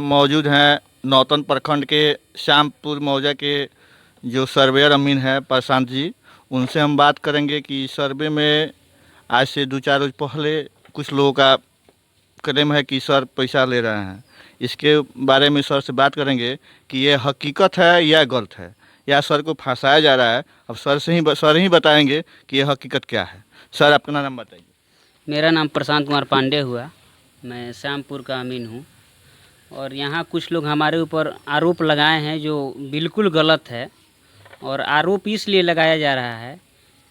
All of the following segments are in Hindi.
मौजूद हैं नौतन प्रखंड के श्यामपुर मौजा के जो सर्वेयर अमीन है प्रशांत जी। उनसे हम बात करेंगे कि सर्वे में आज से 2-4 रोज पहले कुछ लोगों का क्लेम है कि सर पैसा ले रहे हैं। इसके बारे में सर से बात करेंगे कि ये हकीकत है या गलत है, या सर को फंसाया जा रहा है। अब सर ही बताएंगे कि ये हकीकत क्या है। सर अपना नाम बताइए। मेरा नाम प्रशांत कुमार पांडे हुआ। मैं श्यामपुर का अमीन हूँ और यहाँ कुछ लोग हमारे ऊपर आरोप लगाए हैं जो बिल्कुल गलत है। और आरोप इसलिए लगाया जा रहा है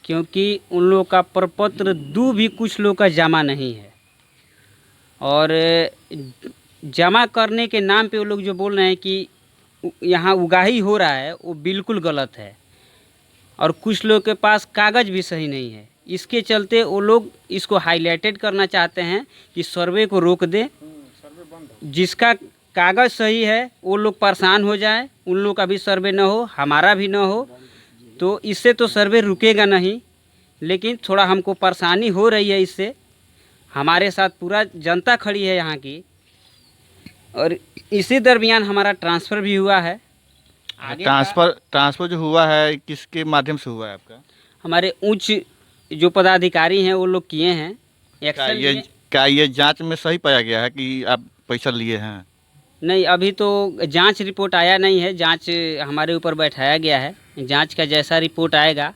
क्योंकि उन लोगों का प्रपत्र भी कुछ लोग का जमा नहीं है और जमा करने के नाम पे वो लोग जो बोल रहे हैं कि यहाँ उगाही हो रहा है वो बिल्कुल गलत है। और कुछ लोग के पास कागज़ भी सही नहीं है। इसके चलते वो लोग इसको हाईलाइटेड करना चाहते हैं कि सर्वे को रोक दे। जिसका कागज़ सही है वो लोग परेशान हो जाए, उन लोग का भी सर्वे न हो, हमारा भी न हो, तो इससे तो सर्वे रुकेगा नहीं। लेकिन थोड़ा हमको परेशानी हो रही है इससे। हमारे साथ पूरा जनता खड़ी है यहाँ की। और इसी दरमियान हमारा ट्रांसफ़र भी हुआ है। ट्रांसफ़र जो हुआ है किसके माध्यम से हुआ है आपका? हमारे उच्च जो पदाधिकारी हैं वो लोग किए हैं। क्या ये जांच में सही पाया गया है कि आप पैसा लिए हैं? नहीं, अभी तो जांच रिपोर्ट आया नहीं है। जांच हमारे ऊपर बैठाया गया है। जांच का जैसा रिपोर्ट आएगा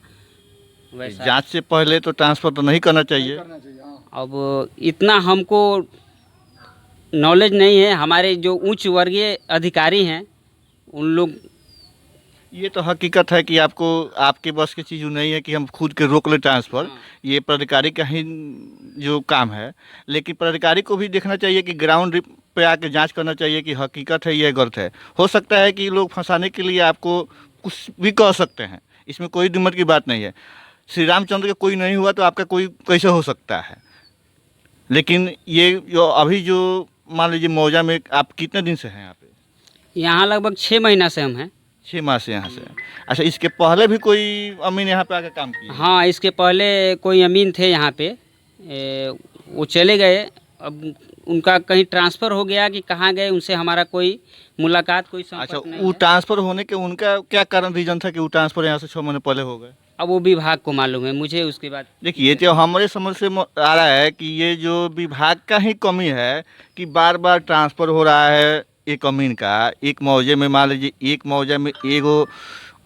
वैसा। जांच से पहले तो ट्रांसफ़र तो नहीं करना चाहिए। अब इतना हमको नॉलेज नहीं है। हमारे जो उच्च वर्गीय अधिकारी हैं उन लोग। ये तो हकीकत है कि आपके बस की चीज़ नहीं है कि हम खुद के रोक ले ट्रांसफ़र। ये पदाधिकारी का ही जो काम है। लेकिन पदाधिकारी को भी देखना चाहिए कि ग्राउंड पे आके जांच करना चाहिए कि हकीकत है या गलत है। हो सकता है कि लोग फंसाने के लिए आपको कुछ भी कह सकते हैं, इसमें कोई दिक्कत की बात नहीं है। श्री रामचंद्र का कोई नहीं हुआ तो आपका कोई कैसे हो सकता है? लेकिन ये जो मान लीजिए मौजा में आप कितने दिन से हैं यहाँ पे? यहाँ लगभग 6 महीना से हम हैं। 6 माह से यहाँ से। अच्छा, इसके पहले भी कोई अमीन यहाँ पे आके काम किया? हाँ, इसके पहले कोई अमीन थे यहाँ पे। वो चले गए। अब उनका कहीं ट्रांसफ़र हो गया कि कहाँ गए, उनसे हमारा कोई मुलाकात, कोई संपर्क नहीं है। वो ट्रांसफ़र होने के उनका क्या कारण रीज़न था कि वो ट्रांसफ़र यहाँ से 6 महीने पहले हो गए? अब वो विभाग को मालूम है, मुझे उसके बाद देखिए, ये तो हमारे समझ से आ रहा है कि ये जो विभाग का ही कमी है कि बार बार ट्रांसफ़र हो रहा है एक अमीन का। एक मौजे में मान लीजिए एक मौजे में एगो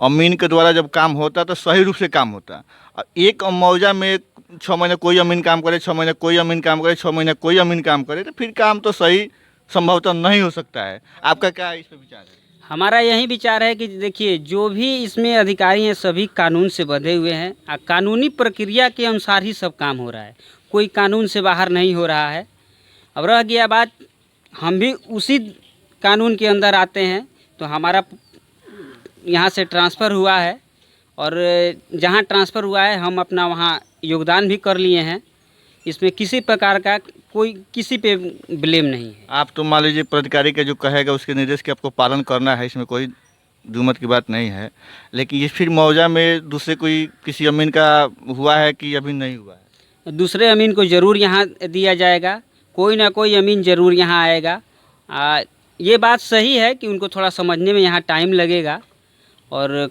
अमीन के द्वारा जब काम होता तो सही रूप से काम होता। और एक मौजा में 6 महीने कोई अमीन काम करे, 6 महीने कोई अमीन काम करे, 6 महीने कोई अमीन काम करे, तो फिर काम तो सही संभवतः नहीं हो सकता है। आपका क्या इस पर विचार है? हमारा यही विचार है कि देखिए, जो भी इसमें अधिकारी हैं सभी कानून से बंधे हुए हैं और कानूनी प्रक्रिया के अनुसार ही सब काम हो रहा है। कोई कानून से बाहर नहीं हो रहा है। अब रह गया बात, हम भी उसी कानून के अंदर आते हैं। तो हमारा यहाँ से ट्रांसफ़र हुआ है और जहाँ ट्रांसफ़र हुआ है हम अपना वहाँ योगदान भी कर लिए हैं। इसमें किसी प्रकार का कोई किसी पे ब्लेम नहीं है। आप तो मान लीजिए पदाधिकारी का जो कहेगा उसके निर्देश के आपको पालन करना है, इसमें कोई दुमत की बात नहीं है। लेकिन ये फिर मौजा में दूसरे कोई किसी अमीन का हुआ है कि अभी नहीं हुआ है? दूसरे अमीन को ज़रूर यहाँ दिया जाएगा। कोई ना कोई अमीन ज़रूर यहाँ आएगा। ये बात सही है कि उनको थोड़ा समझने में यहाँ टाइम लगेगा और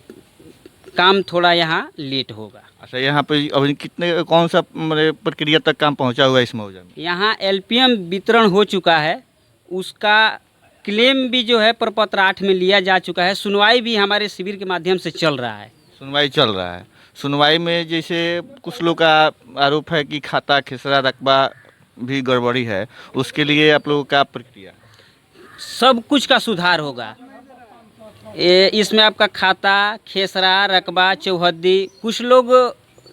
काम थोड़ा यहाँ लेट होगा। अच्छा, यहाँ पे अभी कौन सा प्रक्रिया तक काम पहुँचा हुआ है इस मौजा में? यहाँ LPM वितरण हो चुका है। उसका क्लेम भी जो है प्रपत्र 8 में लिया जा चुका है। सुनवाई भी हमारे शिविर के माध्यम से चल रहा है। सुनवाई चल रहा है। सुनवाई में जैसे कुछ लोग का आरोप है कि खाता खेसरा रकबा भी गड़बड़ी है, उसके लिए आप लोगों का प्रक्रिया? सब कुछ का सुधार होगा। इसमें आपका खाता, खेसरा, रकबा, चौहद्दी, कुछ लोग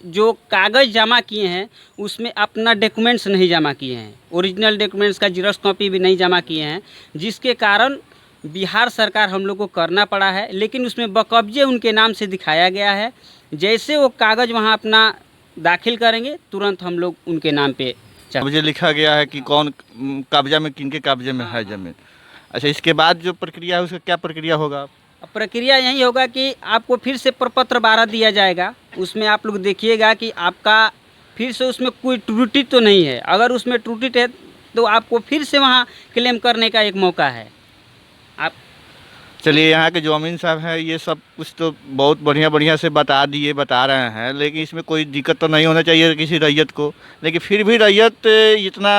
जो कागज़ जमा किए हैं उसमें अपना डॉक्यूमेंट्स नहीं जमा किए हैं। ओरिजिनल डॉक्यूमेंट्स का जीरोक्स कॉपी भी नहीं जमा किए हैं, जिसके कारण बिहार सरकार हम लोग को करना पड़ा है। लेकिन उसमें बकब्जे उनके नाम से दिखाया गया है। जैसे वो कागज़ वहाँ अपना दाखिल करेंगे तुरंत हम लोग उनके नाम पे मुझे लिखा गया है कि कौन कब्जा में, किनके कब्जे में है ज़मीन। अच्छा, इसके बाद जो प्रक्रिया है उसका क्या प्रक्रिया होगा? प्रक्रिया यही होगा कि आपको फिर से प्रपत्र 12 दिया जाएगा। उसमें आप लोग देखिएगा कि आपका फिर से उसमें कोई त्रुटि तो नहीं है। अगर उसमें त्रुटि है तो आपको फिर से वहाँ क्लेम करने का एक मौका है। आप चलिए, यहाँ के जो अमीन साहब हैं ये सब कुछ तो बहुत बढ़िया बढ़िया से बता रहे हैं, लेकिन इसमें कोई दिक्कत तो नहीं होना चाहिए किसी रैयत को। लेकिन फिर भी रैयत इतना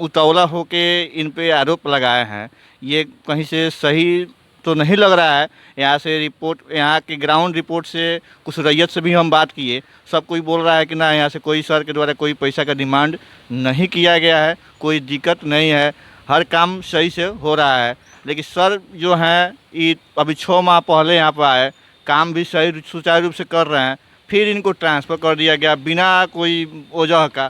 उतावला होके इन पे आरोप लगाए हैं, ये कहीं से सही तो नहीं लग रहा है। यहाँ से रिपोर्ट, यहाँ की ग्राउंड रिपोर्ट से कुछ रैयत से भी हम बात किए, सब कोई बोल रहा है कि ना, यहाँ से कोई सर के द्वारा कोई पैसा का डिमांड नहीं किया गया है, कोई दिक्कत नहीं है, हर काम सही से हो रहा है। लेकिन सर जो हैं ये अभी 6 माह पहले यहाँ पर आए, काम भी सही सुचारू रूप से कर रहे हैं, फिर इनको ट्रांसफ़र कर दिया गया बिना कोई वजह का।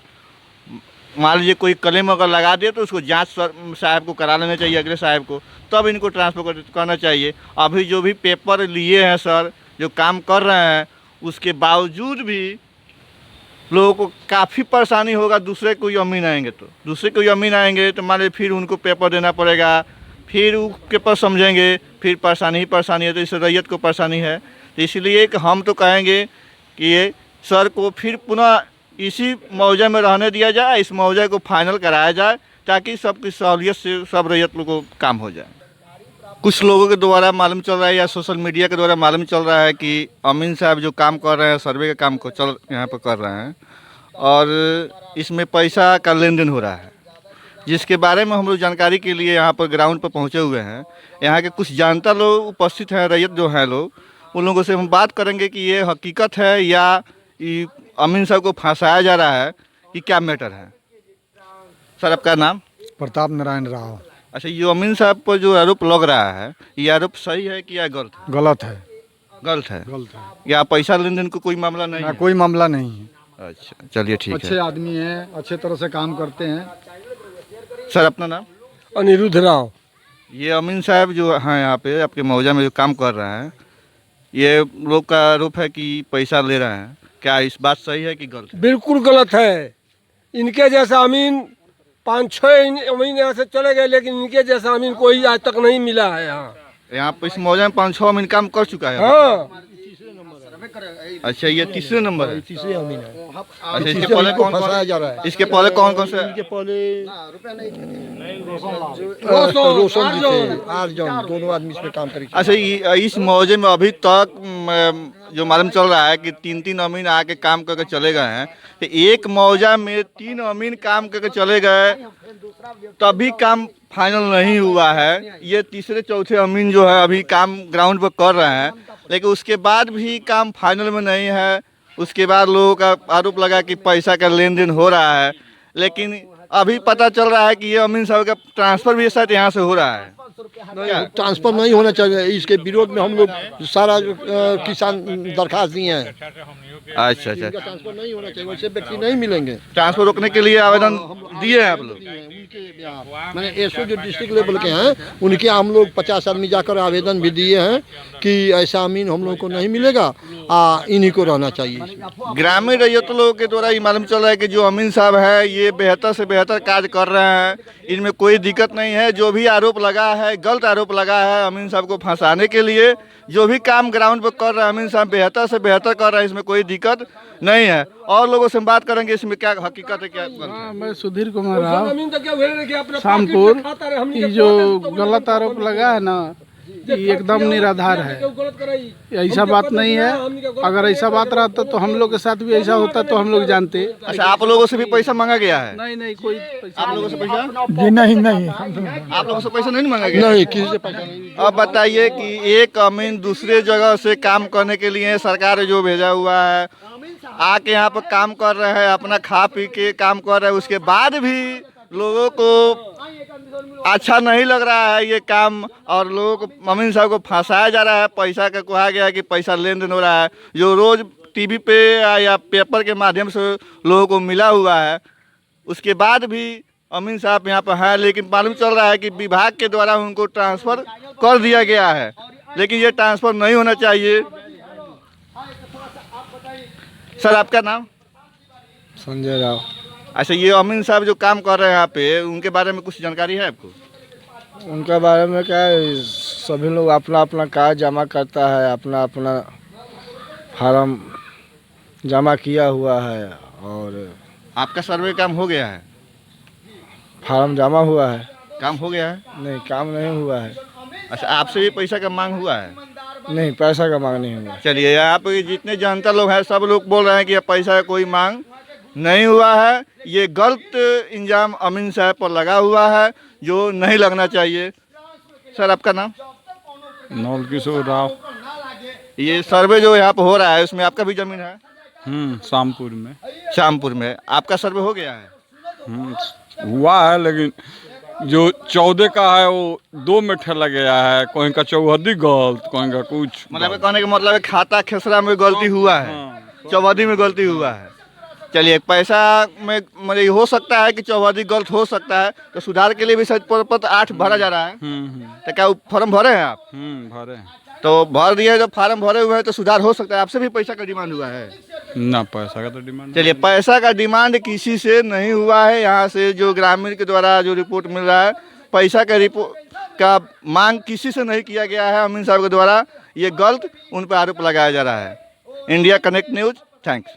मान लीजिए कोई क्लेम अगर लगा दे तो उसको जांच साहब को करा लेना चाहिए, अगले साहब को, तब इनको ट्रांसफ़र करना चाहिए। अभी जो भी पेपर लिए हैं सर, जो काम कर रहे हैं, उसके बावजूद भी लोगों को काफ़ी परेशानी होगा। दूसरे कोई अमीन आएंगे तो मान लीजिए फिर उनको पेपर देना पड़ेगा, फिर वो पेपर समझेंगे, फिर परेशानी ही परेशानी है। तो इस रैयत को परेशानी है। तो इसलिए कि हम तो कहेंगे कि ये सर को फिर पुनः इसी मौजे में रहने दिया जाए, इस मौजे को फाइनल कराया जाए, ताकि सबकी सहूलियत से सब रैयत लोगों को काम हो जाए। कुछ लोगों के द्वारा मालूम चल रहा है या सोशल मीडिया के द्वारा मालूम चल रहा है कि अमीन साहब जो काम कर रहे हैं, सर्वे का काम को यहाँ पर कर रहे हैं और इसमें पैसा का लेन देन हो रहा है, जिसके बारे में हम लोग जानकारी के लिए यहाँ पर ग्राउंड पर पहुँचे हुए हैं। यहाँ के कुछ जानता लोग उपस्थित हैं, रैयत जो हैं लोग, उन लोगों से हम बात करेंगे कि ये हकीकत है या ये अमीन साहब को फंसाया जा रहा है, कि क्या मैटर है। सर, आपका नाम? प्रताप नारायण राव। अच्छा, ये अमीन साहब पर जो आरोप लग रहा है, ये आरोप सही है कि या गलत है? गलत है। गलत है? गलत है। या पैसा लेन देन को कोई मामला नहीं ना, है? कोई मामला नहीं है। अच्छा, चलिए ठीक है। अच्छे आदमी हैं, अच्छे तरह से काम करते हैं। सर, अपना नाम? अनिरुद्ध राव। ये अमीन साहब जो हैं यहाँ पे आपके मौजा में जो काम कर रहे हैं, ये लोग का आरोप है कि पैसा ले रहे हैं, क्या इस बात सही है कि गलत है? बिल्कुल गलत है। इनके जैसा अमीन 5-6 अमीन यहाँ से चले गए, लेकिन इनके जैसा अमीन कोई आज तक नहीं मिला है यहाँ पे इस मौजा में 5-6 अमीन काम कर चुका है। हाँ, अच्छा, ये तीसरे नंबर है? तीसरे अमीन है। अच्छा, इसके पहले कौन फंसाया जा रहा है। इसके पहले कौन कौन से? इनके पहले रोशन जी थे, आर्जन, दोनों आदमी इसमें काम करेंगे। अच्छा, इस मौजे में अभी तक जो मालूम चल रहा है कि 3 अमीन आके काम करके चले गए हैं। तो एक मौजा में 3 अमीन काम करके चले गए, तभी काम फाइनल नहीं हुआ है। ये तीसरे चौथे अमीन जो है अभी काम ग्राउंड पर कर रहे हैं, लेकिन उसके बाद भी काम फाइनल में नहीं है। उसके बाद लोगों का आरोप लगा कि पैसा का लेन देन हो रहा है, लेकिन अभी पता चल रहा है कि ये अमीन साहब का ट्रांसफ़र भी शायद यहाँ से हो रहा है। नहीं, ट्रांसफर नहीं होना चाहिए। इसके विरोध में हम लोग सारा किसान दरखास्त दिए हैं। अच्छा अच्छा, ट्रांसफर नहीं होना चाहिए, वैसे व्यक्ति नहीं मिलेंगे। ट्रांसफ़र रोकने के लिए आवेदन दिए हैं आप लोग? मैंने एसओ जो डिस्ट्रिक्ट लेवल के हैं, उनके हम लोग 50 आदमी जाकर आवेदन भी दिए हैं कि ऐसा अमीन हम लोग को नहीं मिलेगा, इन्हीं को रहना चाहिए। ग्रामीण रैयत लोगों के द्वारा ये मालूम चल रहा है कि जो अमीन साहब है ये बेहतर से बेहतर कार्य कर रहे हैं, इनमें कोई दिक्कत नहीं है। जो भी आरोप लगा है, गलत आरोप लगा है अमीन साहब को फंसाने के लिए, जो भी काम ग्राउंड पर कर रहे हैं अमीन साहब बेहतर से बेहतर कर रहे हैं, इसमें कोई दिक्कत नहीं है। और लोगों से हम बात करेंगे इसमें क्या हकीकत है, क्या गलत है। मैं सुधीर कुमार राव, शामपुर। ये जो गलत आरोप लगा है ना, ये एकदम निराधार है। ऐसा बात नहीं है। अगर ऐसा बात रहता तो हम लोग के साथ भी ऐसा होता तो हम लोग जानते। अच्छा, आप लोगों से भी पैसा मांगा गया है? नहीं नहीं, कोई पैसा आप लोगों से पैसा? जी नहीं, आप लोगों से पैसा नहीं मांगा गया? नहीं, किसी से पैसा नहीं। अब बताइए कि एक अमीन दूसरे जगह से काम करने के लिए सरकार जो भेजा हुआ है, आके यहाँ पर काम कर रहे हैं, अपना खा पी के काम कर रहे हैं, उसके बाद भी लोगों को अच्छा नहीं लग रहा है ये काम, और लोगों को अमीन साहब को फंसाया जा रहा है। पैसा का कहा गया है कि पैसा लेन देन हो रहा है, जो रोज़ टीवी पे या पेपर के माध्यम से लोगों को मिला हुआ है। उसके बाद भी अमीन साहब यहाँ पर हैं, लेकिन मालूम चल रहा है कि विभाग के द्वारा उनको ट्रांसफ़र कर दिया गया है, लेकिन ये ट्रांसफ़र नहीं होना चाहिए। सर, आपका नाम? संजय राव। अच्छा, ये अमीन साहब जो काम कर रहे हैं यहाँ पे, उनके बारे में कुछ जानकारी है आपको? उनके बारे में क्या है, सभी लोग अपना अपना कागज जमा करता है, अपना अपना फार्म जमा किया हुआ है, और आपका सर्वे काम हो गया है? फार्म जमा हुआ है। काम हो गया है? नहीं, काम नहीं हुआ है। अच्छा, आपसे भी पैसा का मांग हुआ है? नहीं, पैसा का मांग नहीं हुआ। चलिए, यहाँ पे जितने जनता लोग हैं सब लोग बोल रहे हैं कि पैसा का कोई मांग नहीं हुआ है। ये गलत इंजाम अमीन साहब पर लगा हुआ है जो नहीं लगना चाहिए। सर, आपका नाम? नौल किशोर राव। ये सर्वे जो यहाँ पे हो रहा है उसमें आपका भी जमीन है? शामपुर में। शामपुर में आपका सर्वे हो गया है? हुआ है, लेकिन जो 14 का है वो 2 में ठेला गया है। कोई का चौहदी गलत, कोई का कुछ। मतलब कहने का मतलब है खाता खेसरा में गलती हुआ है, चौहदी में गलती हुआ है। चलिए, पैसा में मतलब हो सकता है कि चौहदी गलत हो सकता है, तो सुधार के लिए भी शायद पत्र 8 भरा जा रहा है। तो क्या फॉर्म भरे हैं आप? भरे हैं। तो भर दिए, जब फार्म भरे हुए हैं तो सुधार हो सकता है। आपसे भी पैसा का डिमांड हुआ है? ना, पैसा का तो डिमांड। चलिए, पैसा का डिमांड किसी से नहीं हुआ है। यहाँ से जो ग्रामीण के द्वारा जो रिपोर्ट मिल रहा है, पैसा का रिपोर्ट का मांग किसी से नहीं किया गया है अमीन साहब के द्वारा। ये गलत उन पर आरोप लगाया जा रहा है। India connect news, thanks.